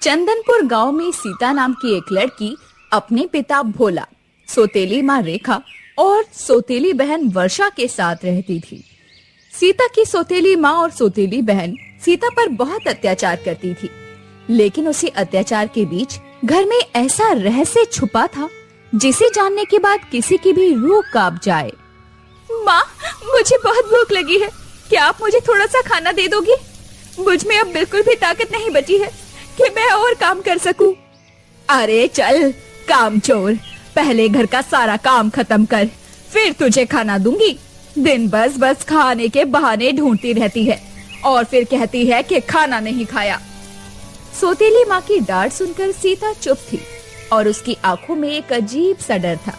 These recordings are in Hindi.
चंदनपुर गांव में सीता नाम की एक लड़की अपने पिता भोला, सौतेली माँ रेखा और सौतेली बहन वर्षा के साथ रहती थी। सीता की सौतेली माँ और सौतेली बहन सीता पर बहुत अत्याचार करती थी, लेकिन उसी अत्याचार के बीच घर में ऐसा रहस्य छुपा था जिसे जानने के बाद किसी की भी रूह कांप जाए। माँ, मुझे बहुत भूख लगी है, क्या आप मुझे थोड़ा सा खाना दे दोगी? मुझ में अब बिल्कुल भी ताकत नहीं बची है कि मैं और काम कर सकूं। अरे चल कामचोर, पहले घर का सारा काम खत्म कर, फिर तुझे खाना दूंगी। दिन बस खाने के बहाने ढूंढती रहती है और फिर कहती है कि खाना नहीं खाया। सौतेली माँ की डांट सुनकर सीता चुप थी और उसकी आंखों में एक अजीब सा डर था,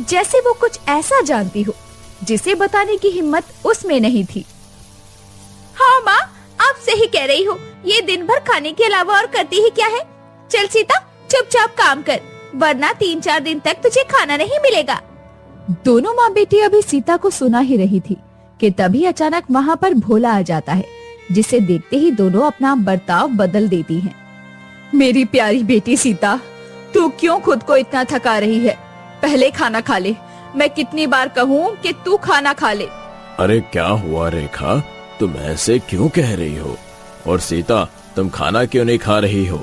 जैसे वो कुछ ऐसा जानती हो जिसे बताने की हिम्मत उसमें नहीं थी। हाँ माँ, आप सही कह रही हो, ये दिन भर खाने के अलावा और करती ही क्या है। चल सीता, चुपचाप काम कर, वरना 3-4 दिन तक तुझे खाना नहीं मिलेगा। दोनों माँ बेटी अभी सीता को सुना ही रही थी कि तभी अचानक वहाँ पर भोला आ जाता है, जिसे देखते ही दोनों अपना बर्ताव बदल देती हैं। मेरी प्यारी बेटी सीता, तू क्यों खुद को इतना थका रही है? पहले खाना खा ले। मैं कितनी बार कहूँ कि तू खाना खा ले। अरे क्या हुआ रेखा, तुम ऐसे क्यों कह रही हो? और सीता, तुम खाना क्यों नहीं खा रही हो?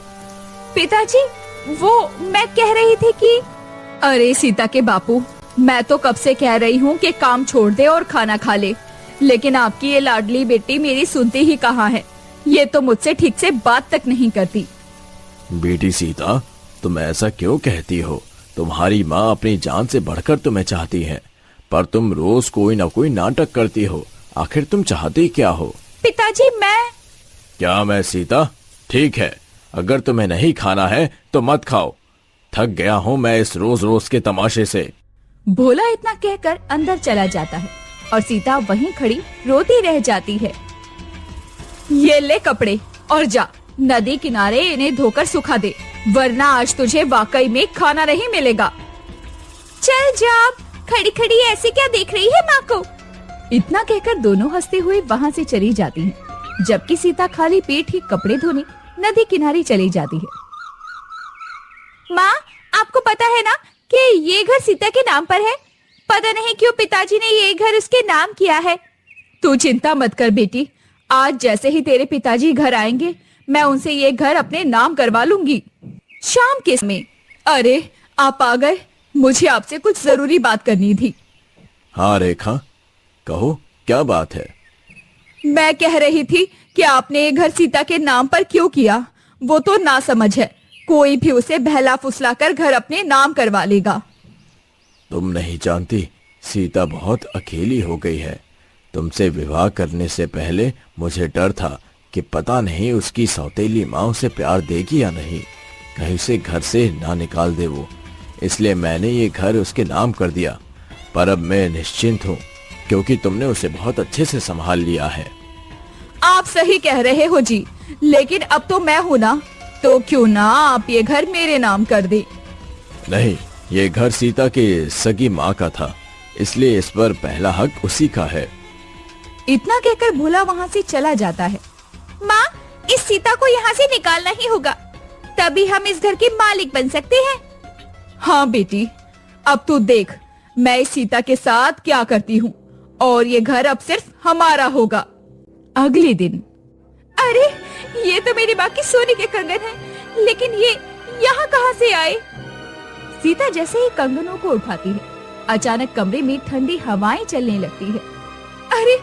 पिताजी, वो मैं कह रही थी कि अरे सीता के बापू, मैं तो कब से कह रही हूँ कि काम छोड़ दे और खाना खा ले, लेकिन आपकी ये लाडली बेटी मेरी सुनती ही कहाँ है। ये तो मुझसे ठीक से बात तक नहीं करती। बेटी सीता, तुम ऐसा क्यों कहती हो? तुम्हारी माँ अपनी जान से बढ़कर तुम्हें चाहती है, पर तुम रोज कोई न कोई नाटक करती हो। आखिर तुम चाहती क्या हो? पिताजी, मैं सीता, ठीक है, अगर तुम्हें नहीं खाना है तो मत खाओ। थक गया हूँ मैं इस रोज रोज के तमाशे से। भोला इतना कहकर अंदर चला जाता है और सीता वहीं खड़ी रोती रह जाती है। ये ले कपड़े और जा नदी किनारे इन्हें धोकर सुखा दे, वरना आज तुझे वाकई में खाना नहीं मिलेगा। चल जा, खड़ी खड़ी ऐसे क्या देख रही है माँ को? इतना कहकर दोनों हंसते हुए वहाँ से चली जाती हैं, जबकि सीता खाली पेट ही कपड़े धोने नदी किनारे चली जाती है। माँ, आपको पता है ना कि ये घर सीता के नाम पर है। पता नहीं क्यों पिताजी ने ये घर उसके नाम किया है। तू चिंता मत कर बेटी, आज जैसे ही तेरे पिताजी घर आएंगे मैं उनसे ये घर अपने नाम करवा लूंगी। शाम के समय। अरे आप आ गए, मुझे आपसे कुछ जरूरी बात करनी थी। हाँ रेखा, कहो क्या बात है? मैं कह रही थी कि आपने ये घर सीता के नाम पर क्यों किया? वो तो नासमझ है, कोई भी उसे बहला फुसला कर घर अपने नाम करवा लेगा। तुम नहीं जानती, सीता बहुत अकेली हो गई है। तुमसे विवाह करने से पहले मुझे डर था कि पता नहीं उसकी सौतेली माँ उसे प्यार देगी या नहीं, कहीं उसे घर से ना निकाल दे वो। इसलिए मैंने ये घर उसके नाम कर दिया। पर अब मैं निश्चिंत हूँ क्योंकि तुमने उसे बहुत अच्छे से संभाल लिया है। आप सही कह रहे हो जी, लेकिन अब तो मैं हूँ ना, तो क्यों ना आप ये घर मेरे नाम कर दे। नहीं, ये घर सीता के सगी माँ का था, इसलिए इस पर पहला हक उसी का है। इतना कहकर भोला वहाँ से चला जाता है। माँ, इस सीता को यहाँ से निकालना ही होगा, तभी हम इस घर के मालिक बन सकते हैं। हाँ बेटी, अब तू देख मैं इस सीता के साथ क्या करती हूँ, और ये घर अब सिर्फ हमारा होगा। अगले दिन। अरे ये तो मेरी माँ की सोने के कंगन है, लेकिन ये यहाँ कहाँ से आए? सीता जैसे ही कंगनों को उठाती है, अचानक कमरे में ठंडी हवाएं चलने लगती है। अरे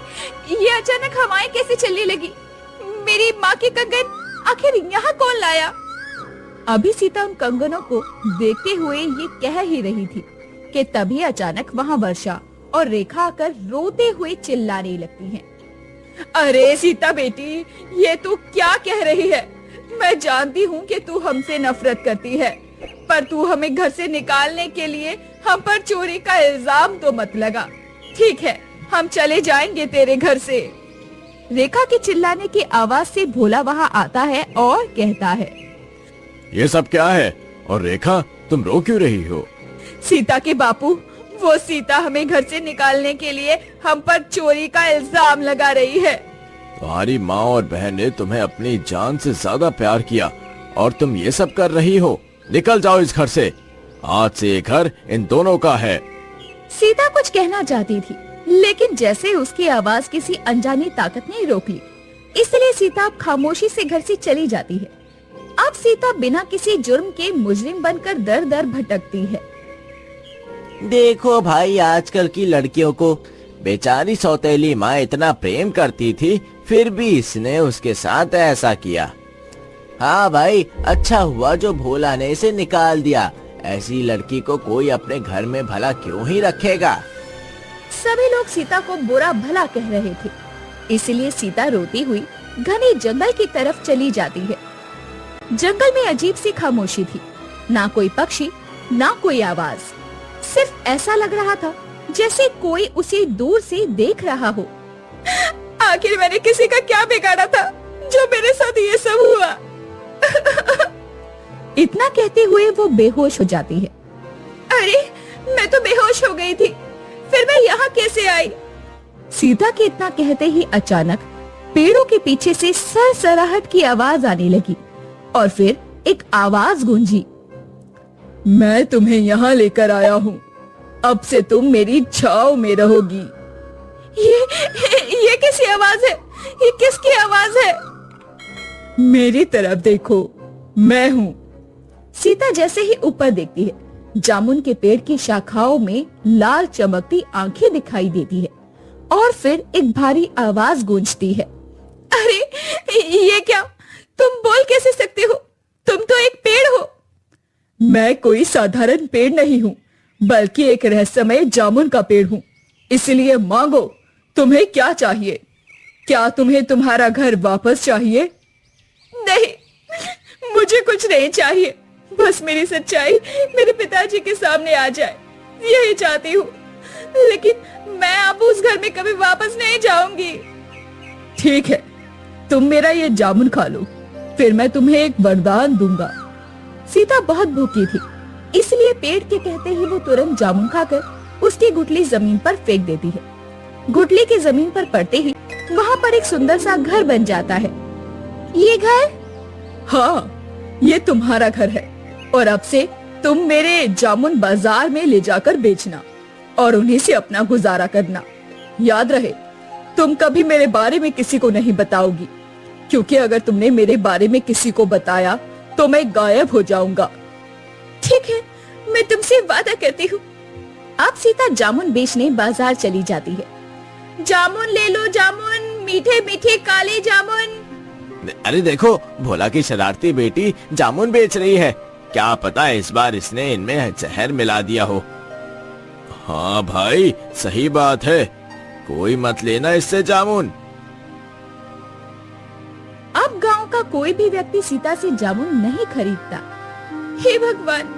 ये अचानक हवाएं कैसे चलने लगी? मेरी माँ की कंगन आखिर यहाँ कौन लाया? अभी सीता उन कंगनों को देखते हुए ये कह ही रही थी कि तभी अचानक वहाँ वर्षा और रेखा आकर रोते हुए चिल्लाने लगती हैं। अरे सीता बेटी, ये तू क्या कह रही है? मैं जानती हूँ कि तू हमसे नफरत करती है, पर तू हमें घर से निकालने के लिए हम पर चोरी का इल्जाम तो मत लगा। ठीक है, हम चले जाएंगे तेरे घर से। रेखा के चिल्लाने की आवाज से भोला वहाँ आता है और कहता है, ये सब क्या है? और रेखा, तुम रो क्यों रही हो? सीता के बापू, वो सीता हमें घर से निकालने के लिए हम पर चोरी का इल्जाम लगा रही है। तुम्हारी माँ और बहन ने तुम्हें अपनी जान से ज्यादा प्यार किया, और तुम ये सब कर रही हो? निकल जाओ इस घर से। आज से ये घर इन दोनों का है। सीता कुछ कहना चाहती थी, लेकिन जैसे उसकी आवाज किसी अनजानी ताकत ने रोक ली, इसलिए सीता अब खामोशी से घर से चली जाती है। अब सीता बिना किसी जुर्म के मुजरिम बनकर दर दर भटकती है। देखो भाई, आजकल की लड़कियों को बेचारी सौतेली माँ इतना प्रेम करती थी, फिर भी इसने उसके साथ ऐसा किया। हाँ भाई, अच्छा हुआ जो भोला ने इसे निकाल दिया। ऐसी लड़की को कोई अपने घर में भला क्यों ही रखेगा। सभी लोग सीता को बुरा भला कह रहे थे, इसलिए सीता रोती हुई घने जंगल की तरफ चली जाती है। जंगल में अजीब सी खामोशी थी, ना कोई पक्षी, ना कोई आवाज। सिर्फ ऐसा लग रहा था जैसे कोई उसे दूर से देख रहा हो। आखिर मैंने किसी का क्या बिगाड़ा था जो मेरे साथ ये सब हुआ। इतना कहते हुए वो बेहोश हो जाती है। अरे, मैं तो बेहोश हो गई थी, फिर मैं यहाँ कैसे आई? सीता के इतना कहते ही अचानक पेड़ों के पीछे से सरसराहट की आवाज आने लगी और फिर एक आवाज गूंजी। मैं तुम्हें यहाँ लेकर आया हूँ, अब से तुम मेरी छाव में रहोगी। ये किसी आवाज है? ये किसकी आवाज है? मेरी तरफ देखो, मैं हूँ। सीता जैसे ही ऊपर देखती है, जामुन के पेड़ की शाखाओं में लाल चमकती आंखें दिखाई देती है और फिर एक भारी आवाज गूंजती है। अरे, ये क्या? तुम बोल कैसे सकते हो? तुम तो एक पेड़ हो। मैं कोई साधारण पेड़ नहीं हूँ, बल्कि एक रहस्यमय जामुन का पेड़ हूँ। इसलिए मांगो, तुम्हें क्या चाहिए? क्या तुम्हें तुम्हारा घर वापस चाहिए? नहीं, मुझे कुछ नहीं चाहिए। बस मेरी सच्चाई मेरे पिताजी के सामने आ जाए, यही चाहती हूँ। लेकिन मैं अब उस घर में कभी वापस नहीं जाऊंगी। ठीक है, तुम मेरा ये जामुन खा लो, फिर मैं तुम्हें एक वरदान दूंगा। सीता बहुत भूखी थी, इसलिए पेड़ के कहते ही वो तुरंत जामुन खाकर उसकी गुठली जमीन पर फेंक देती है। गुठली की जमीन पर पड़ते ही वहाँ पर एक सुंदर सा घर बन जाता है। ये घर? हाँ, ये तुम्हारा घर है और अब से तुम मेरे जामुन बाजार में ले जाकर बेचना और उन्हीं से अपना गुजारा करना। याद रहे, तुम कभी मेरे बारे में किसी को नहीं बताओगी, क्योंकि अगर तुमने मेरे बारे में किसी को बताया तो मैं गायब हो जाऊंगा। ठीक है, मैं तुमसे वादा करती हूँ। अब सीता जामुन बेचने बाजार चली जाती है। जामुन ले लो, जामुन, मीठे मीठे काले जामुन। अरे देखो, भोला की शरारती बेटी जामुन बेच रही है। क्या पता इस बार इसने इनमें जहर मिला दिया हो। हाँ भाई, सही बात है, कोई मत लेना इससे जामुन। अब गांव का कोई भी व्यक्ति सीता से जामुन नहीं खरीदता। हे भगवान,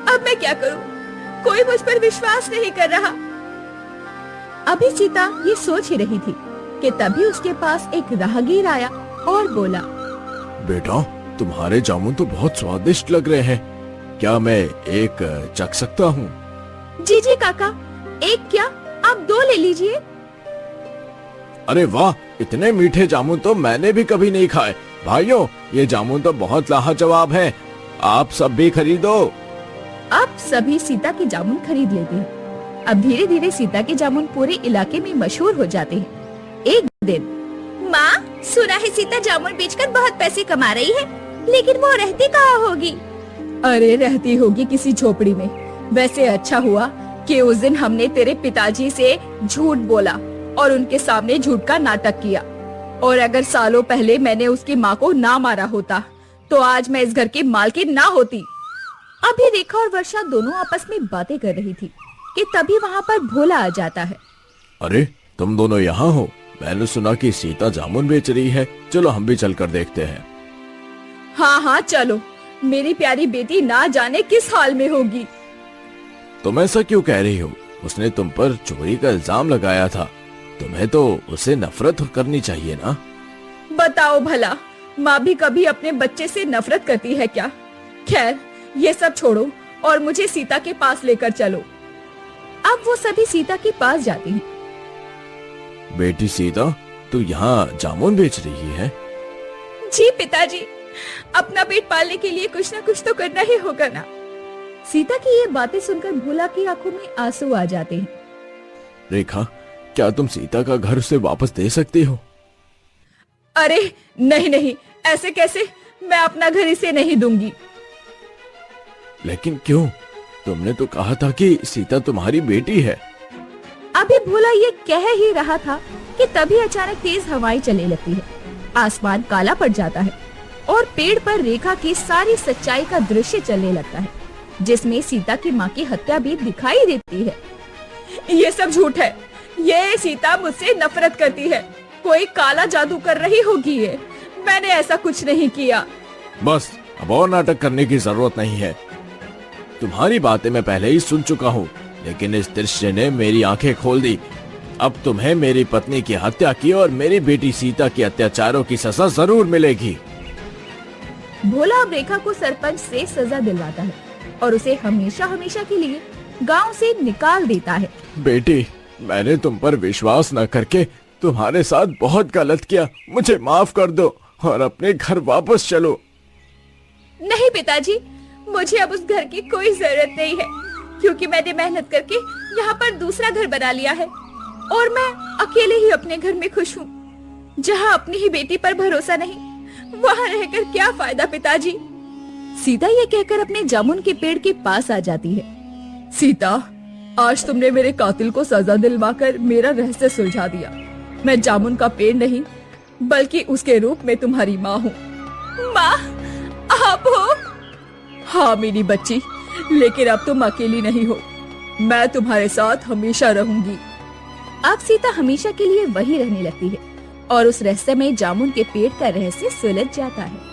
अब मैं क्या करूं? कोई मुझ पर विश्वास नहीं कर रहा। अभी सीता ये सोच ही रही थी कि तभी उसके पास एक राहगीर आया और बोला, बेटा, तुम्हारे जामुन तो बहुत स्वादिष्ट लग रहे हैं, क्या मैं एक चख सकता हूँ? जी जी काका, एक क्या, आप 2 ले लीजिए। अरे वाह, इतने मीठे जामुन तो मैंने भी कभी नहीं खाए। भाइयों, ये जामुन तो बहुत लाजवाब हैं, आप सब भी खरीदो। अब सभी सीता के जामुन खरीद लेते हैं। अब धीरे धीरे सीता के जामुन पूरे इलाके में मशहूर हो जाते हैं। एक दिन, माँ, सुना है सीता जामुन बेचकर बहुत पैसे कमा रही है, लेकिन वो रहती कहाँ होगी? अरे, रहती होगी किसी झोपड़ी में। वैसे अच्छा हुआ कि उस दिन हमने तेरे पिताजी से झूठ बोला और उनके सामने झूठ का नाटक किया। और अगर सालों पहले मैंने उसकी माँ को ना मारा होता तो आज मैं इस घर की मालकिन ना होती। अभी रेखा और वर्षा दोनों आपस में बातें कर रही थी कि तभी वहाँ पर भोला आ जाता है। अरे, तुम दोनों यहाँ हो? मैंने सुना कि सीता जामुन बेच रही है, चलो हम भी चलकर देखते हैं। हाँ हाँ चलो, मेरी प्यारी बेटी ना जाने किस हाल में होगी। तुम ऐसा क्यों कह रही हो? उसने तुम पर चोरी का इल्जाम लगाया था, तुम्हें तो उसे नफरत करनी चाहिए ना। बताओ भला, माँ भी कभी अपने बच्चे से नफरत करती है क्या? खैर, ये सब छोड़ो और मुझे सीता के पास लेकर चलो। अब वो सभी सीता के पास जाती हैं। बेटी सीता, तू यहाँ जामुन बेच रही है? जी पिताजी, अपना पेट पालने के लिए कुछ ना कुछ तो करना ही होगा ना। सीता की ये बातें सुनकर भोला की आंखों में आंसू आ जाते हैं। रेखा, क्या तुम सीता का घर उसे वापस दे सकती हो? अरे नहीं नहीं, ऐसे कैसे, मैं अपना घर इसे नहीं दूंगी। लेकिन क्यों? तुमने तो कहा था कि सीता तुम्हारी बेटी है। अभी भोला ये कह ही रहा था कि तभी अचानक तेज हवाएं चलने लगती है। आसमान काला पड़ जाता है और पेड़ पर रेखा की सारी सच्चाई का दृश्य चलने लगता है, जिसमें सीता की माँ की हत्या भी दिखाई देती है। ये सब झूठ है, ये सीता मुझसे नफरत करती है, कोई काला जादू कर रही होगी ये, मैंने ऐसा कुछ नहीं किया। बस, अब और नाटक करने की जरूरत नहीं है। तुम्हारी बातें मैं पहले ही सुन चुका हूँ, लेकिन इस दृश्य ने मेरी आंखें खोल दी। अब तुम्हें मेरी पत्नी की हत्या की और मेरी बेटी सीता के अत्याचारों की सजा जरूर मिलेगी। भोला अब रेखा को सरपंच से सजा दिलवाता है और उसे हमेशा हमेशा के लिए गांव से निकाल देता है। बेटी, मैंने तुम पर विश्वास न करके तुम्हारे साथ बहुत गलत किया, मुझे माफ कर दो और अपने घर वापस चलो। नहीं पिताजी, मुझे अब उस घर की कोई जरूरत नहीं है, क्योंकि मैंने मेहनत करके यहाँ पर दूसरा घर बना लिया है और मैं अकेले ही अपने घर में खुश हूँ। जहाँ अपनी ही बेटी पर भरोसा नहीं, वहाँ रहकर क्या फायदा पिताजी। सीता ये कहकर अपने जामुन के पेड़ के पास आ जाती है। सीता, आज तुमने मेरे कातिल को सजा दिलवाकर मेरा रहस्य सुलझा दिया। मैं जामुन का पेड़ नहीं, बल्कि उसके रूप में तुम्हारी माँ हूँ। माँ, आप हो? हाँ मेरी बच्ची, लेकिन अब तुम अकेली नहीं हो, मैं तुम्हारे साथ हमेशा रहूंगी। अब सीता हमेशा के लिए वहीं रहने लगती है और उस रहस्यमय जामुन के पेड़ का रहस्य सुलझ जाता है।